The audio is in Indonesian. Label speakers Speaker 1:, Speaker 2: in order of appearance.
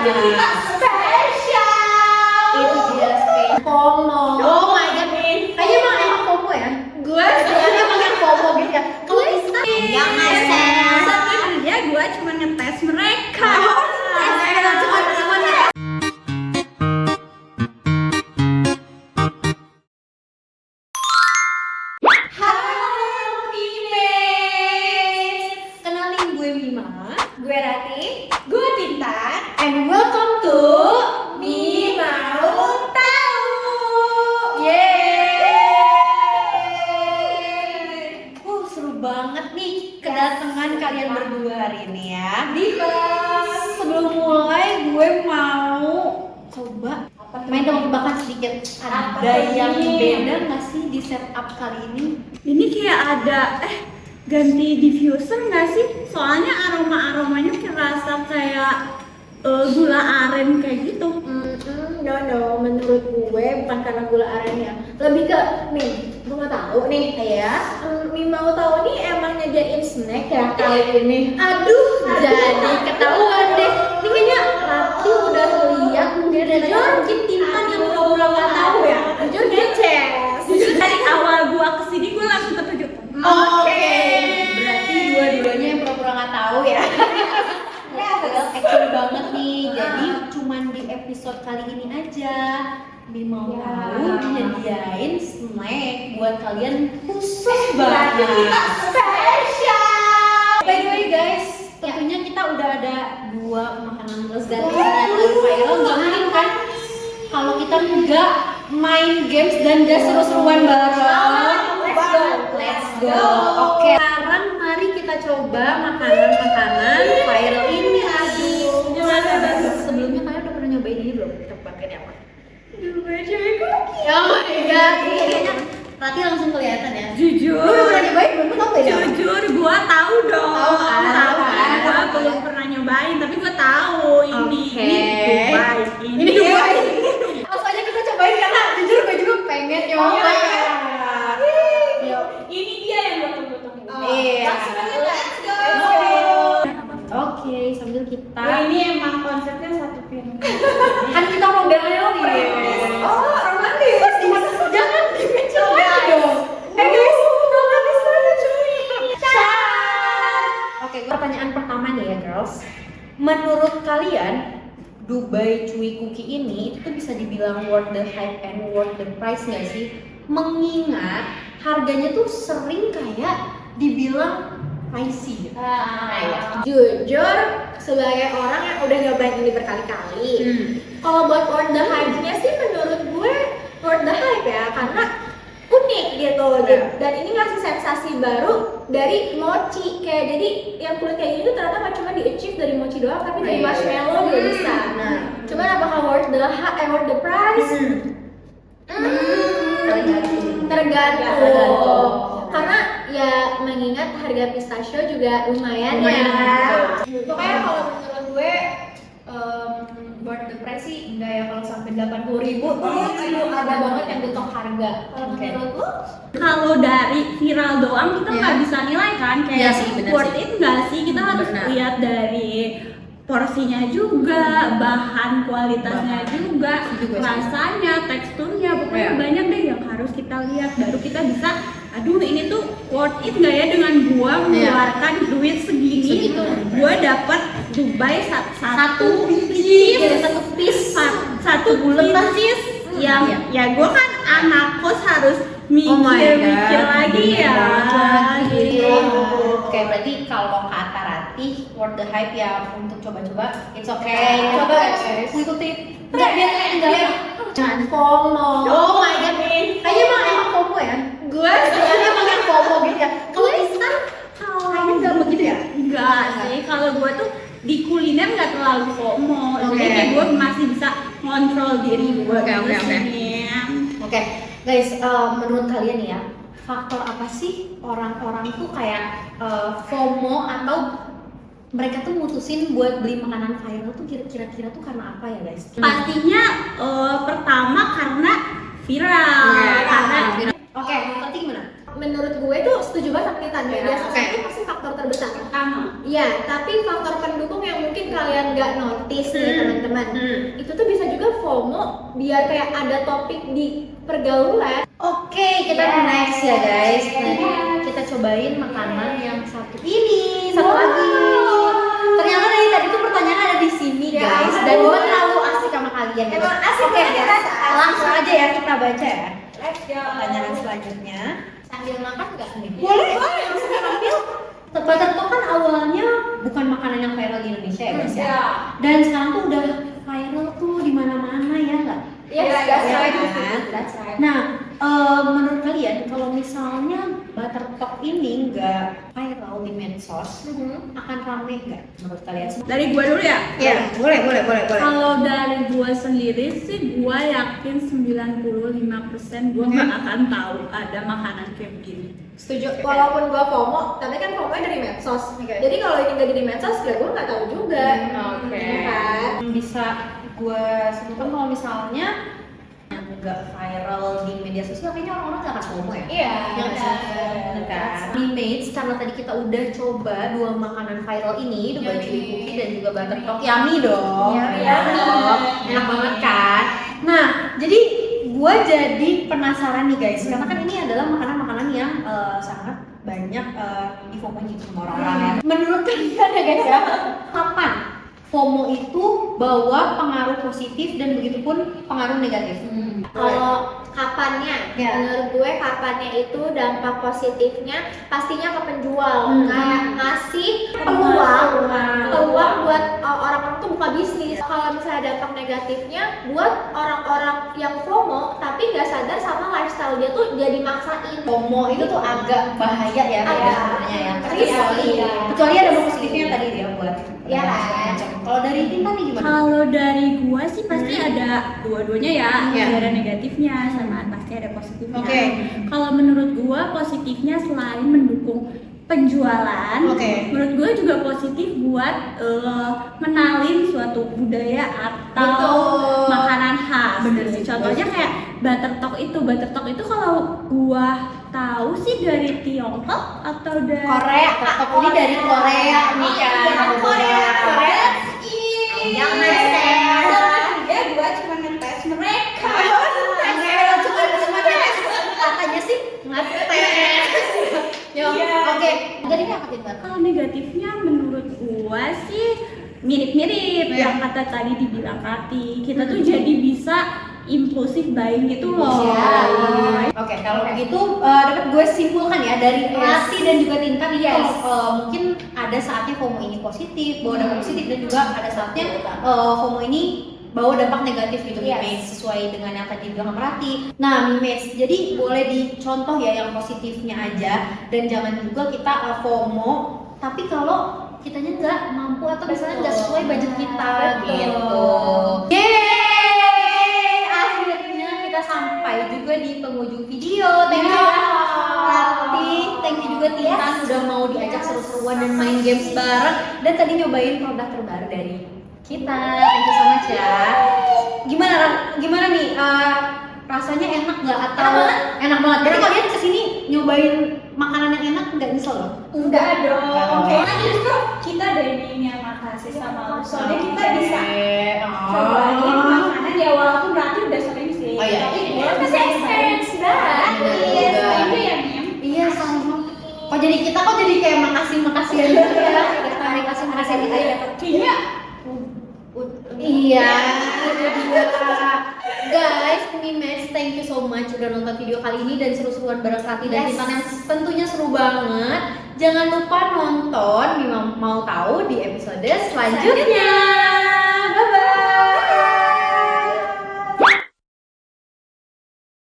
Speaker 1: kita spesial. Itu dia spesial FOMO. Oh my god, kayaknya emang FOMO ya. Gue sebenarnya emang yang FOMO gitu ya. Kalau Ista
Speaker 2: jangan sebenarnya gue cuma ngetes mereka.
Speaker 1: gue Rati, gue Tinta, and welcome to Mi Mau Tahu. Yeay! Seru banget nih kedatangan kalian berdua hari ini ya. Sebelum mulai gue mau coba main tebak-tebakan sedikit. Ada yang beda nggak sih di setup kali ini?
Speaker 2: Ini kayak ada ganti diffuser nggak sih? Soalnya aromanya kerasa kayak gula aren kayak gitu.
Speaker 1: No, menurut gue bukan karena gula aren ya. Lebih ke nih, gue mau tahu nih ya. Mi Mau Tahu nih emang nyediain snack ya kali ini. Aduh, jadi ketahuan deh. Ini kayaknya Rati udah lihat mungkin Tinta yang pura-pura nggak tahu ya. Jujur geces.
Speaker 2: Dari awal gua kesini gua langsung terkejut.
Speaker 1: Oke. Berarti dua-duanya yang pura-pura nggak tahu ya. Well, action banget nih. Jadi cuman di episode kali ini aja Mi Mau Tahu nyediain snack buat kalian khusus banget. Spesial. By the way guys, tentunya kita udah ada dua makanan lezat yang viral. Nggak mungkin kan kalau kita nggak main games dan gak seru-seruan bareng. Let's go. Oke, sekarang mari kita coba makanan-makanan viral ini. Aduh, sebelumnya kalian udah pernah nyobain ini belum? Tebakannya apa? Dubai cewek cookie. Oh my god, kayaknya Rati langsung kelihatan ya.
Speaker 2: Jujur.
Speaker 1: Lu udah pernah nyobain belum? Lu tahu ya?
Speaker 2: Jujur, gua tahu dong.
Speaker 1: Tahu kan?
Speaker 2: Gua belum pernah nyobain, tapi gua tahu ini Dubai.
Speaker 1: Ini Dubai. Langsung aja kita cobain karena jujur gue juga pengen nyoba.
Speaker 2: Ini dia yang gua tunggu-tunggu.
Speaker 1: Iya.
Speaker 2: Langsung aja, let's go.
Speaker 1: Oke, sambil kita
Speaker 2: Ini emang konsepnya satu piring.
Speaker 1: kan kita romantis. Oh, romantis. Jangan dimencoba dong. Guys, romantis banget cuy. Oke, pertanyaan pertama nih ya, girls. Menurut kalian Dubai Chewy Cookie ini itu bisa dibilang worth the hype and worth the price nggak sih? Mengingat harganya tuh sering kayak dibilang pricey gitu. Jujur sebagai orang yang udah nyobain ini berkali-kali, kalau buat worth the hype-nya sih menurut gue worth the hype ya, karena unik gitu. Dan ini ngasih sensasi baru dari mochi, kayak jadi yang kulit kayak gini tuh ternyata gak cuma di-achieve dari mochi doang, tapi dari marshmallow juga bisa. Nah, cuman apakah worth the price? Tergantung. Karena ya mengingat harga pistachio juga lumayan ya. Pokoknya kalau menurut gue worth the price sih enggak ya, kalau sampai 80.000 tuh ada banget yang getok harga. Kalau menurut lo?
Speaker 2: Kalau dari viral doang kita nggak bisa nilai kan, kayak
Speaker 1: Iya sih, bener
Speaker 2: worth
Speaker 1: sih.
Speaker 2: it nggak sih, kita harus lihat dari porsinya juga, bahan kualitasnya juga, rasanya, teksturnya, pokoknya banyak deh yang harus kita lihat, baru kita bisa aduh ini tuh worth it nggak ya dengan gua mengeluarkan duit segini. Gua dapat Dubai satu piece yang ya gua kan anak kos harus mikir lagi ya.
Speaker 1: Oke, berarti kalau kata Rati worth the hype ya untuk coba-coba. It's okay. Coba mengikuti jangan FOMO. Oh my god, kayaknya emang FOMO ya. Gue sebenarnya emang yang FOMO gitu ya. Kalau Ista kayaknya nggak begitu ya?
Speaker 2: Enggak sih, kalau gue tuh di kuliner nggak terlalu FOMO, jadi gue masih bisa ngontrol diri gue.
Speaker 1: Oke, guys, menurut kalian ya, faktor apa sih orang-orang tuh kayak FOMO atau mereka tuh mutusin buat beli makanan viral tuh kira-kira tuh karena apa ya guys?
Speaker 2: Pastinya pertama karena viral.
Speaker 1: Oke, berarti gimana? Menurut gue tuh setuju banget sama Tinta. Biasanya itu pasti faktor
Speaker 3: faktor terbesar.
Speaker 2: Pertama.
Speaker 3: Iya, tapi faktor pendukung yang mungkin kalian nggak notice nih teman-teman, itu tuh bisa juga FOMO biar kayak ada topik di pergaulan.
Speaker 1: Oke, kita next ya guys. Nah, kita cobain makanan yang satu ini, satu lagi. Ternyata dari tadi tuh pertanyaan ada di sini guys, dan gue terlalu asik sama kalian.
Speaker 3: Emang asik
Speaker 1: Oke,
Speaker 3: banget, guys.
Speaker 1: langsung aja ya kita baca ya.
Speaker 3: Let's go.
Speaker 1: Pertanyaan selanjutnya.
Speaker 3: Sambil makan nggak?
Speaker 1: Boleh. Buttertalk kan awalnya bukan makanan yang viral di Indonesia ya guys ya. Dan sekarang tuh udah viral tuh di mana-mana ya nggak?
Speaker 3: Yes, that's right.
Speaker 1: That's right. Nah, menurut kalian kalau misalnya Buttertalk ini nggak viral di medsos, akan rame nggak menurut kalian?
Speaker 2: Dari gua dulu ya?
Speaker 1: Ya, boleh.
Speaker 2: Kalau dari gua sendiri sih gua yakin 95% gua nggak akan tahu ada makanan kayak begini.
Speaker 3: Setuju. Walaupun gua FOMO, tapi kan FOMO-nya dari medsos. Jadi kalau ini nggak jadi medsos, ya gua nggak tahu juga. Ya kan?
Speaker 1: Bisa gue sebutkan kalau misalnya nggak viral di media sosial, kayaknya orang-orang nggak akan FOMO ya?
Speaker 3: Iya.
Speaker 1: Yang Memates, karena tadi kita udah coba 2 makanan viral ini, Dubai Chewy Cookie dan juga Buttertalk. Yummy dong.
Speaker 3: Yummy.
Speaker 1: Enak banget kan? Nah, jadi gue jadi penasaran nih guys, karena kan ini adalah makanan-makanan yang sangat banyak di FOMO gitu sama orang-orang ya. Menurut kalian ya guys ya, kapan FOMO itu bawa pengaruh positif dan begitupun pengaruh negatif?
Speaker 3: Kalau kapannya, menurut gue kapannya itu dampak positifnya pastinya ke penjual, kayak ngasih peluang buat orang-orang tuh buka bisnis. Kalau misalnya dampak negatifnya buat orang-orang yang FOMO tapi nggak sadar sama lifestyle dia tuh jadi maksain.
Speaker 1: FOMO itu tuh agak bahaya ya sebenarnya ya. Kecuali ada positifnya tadi dia buat.
Speaker 3: Iya kan?
Speaker 1: Kalau dari Tinta nih gimana?
Speaker 2: Kalau dari gua sih pasti ada dua-duanya ya,
Speaker 1: Iya.
Speaker 2: ada negatifnya sama pasti ada positifnya.
Speaker 1: Oke.
Speaker 2: Kalau menurut gua positifnya selain mendukung penjualan, menurut gua juga positif buat menalin suatu budaya atau makanan khas.
Speaker 1: Bener
Speaker 2: Gitu.
Speaker 1: sih.
Speaker 2: Contohnya kayak Buttertalk itu kalau gua tahu sih dari Tiongkok atau dari
Speaker 3: Korea.
Speaker 1: Ini dari Korea nih kan.
Speaker 3: Korea.
Speaker 2: Ya gua cuma ngetes mereka.
Speaker 1: Katanya sih ngetes. Oke. Jadi apa Tinta?
Speaker 2: Kalau negatifnya menurut gua sih mirip-mirip yang kata tadi dibilang Rati. Kita tuh jadi bisa impulsif buying gitu loh.
Speaker 1: Oke, kalau begitu dapat gue simpulkan ya dari Rati dan juga Tinta nih mungkin ada saatnya FOMO ini positif, bawa dampak positif, dan juga ada saatnya FOMO ini bawa dampak negatif gitu, Mimage, sesuai dengan yang tadi bilang sama Rati. Nah, Mimage, jadi boleh dicontoh ya yang positifnya aja, dan jangan juga kita FOMO tapi kalau kitanya nggak mampu atau misalnya nggak sesuai budget kita gitu. Akhirnya kita sampai juga di penghujung video. Thank you Rati, thank you juga Tintan udah mau diajak seru-seruan dan main games bareng, dan tadi nyobain produk terbaru dari kita. Thank you so much ya. Gimana nih rasanya, enak nggak atau enak banget? Karena kalian kesini nyobain makanan yang enak nggak nyesel loh?
Speaker 2: Enggak dong. Karena justru kita dari ini yang makasih sama lu. Soalnya kita bisa cobain makanan ya, walaupun berarti udah sering sih.
Speaker 1: Oh iya.
Speaker 2: Tapi kita bisa experience banget. Thank you ya Mim.
Speaker 1: Iya sama. Kok jadi kayak makasih-makasian gitu ya. Terima kasih gitu ya.
Speaker 2: Kayaknya
Speaker 1: Iya. Guys, Mimage, thank you so much udah nonton video kali ini dan seru-seruan bareng Rati dan Tintan yang tentunya seru banget. Jangan lupa nonton Mau Tahu di episode selanjutnya.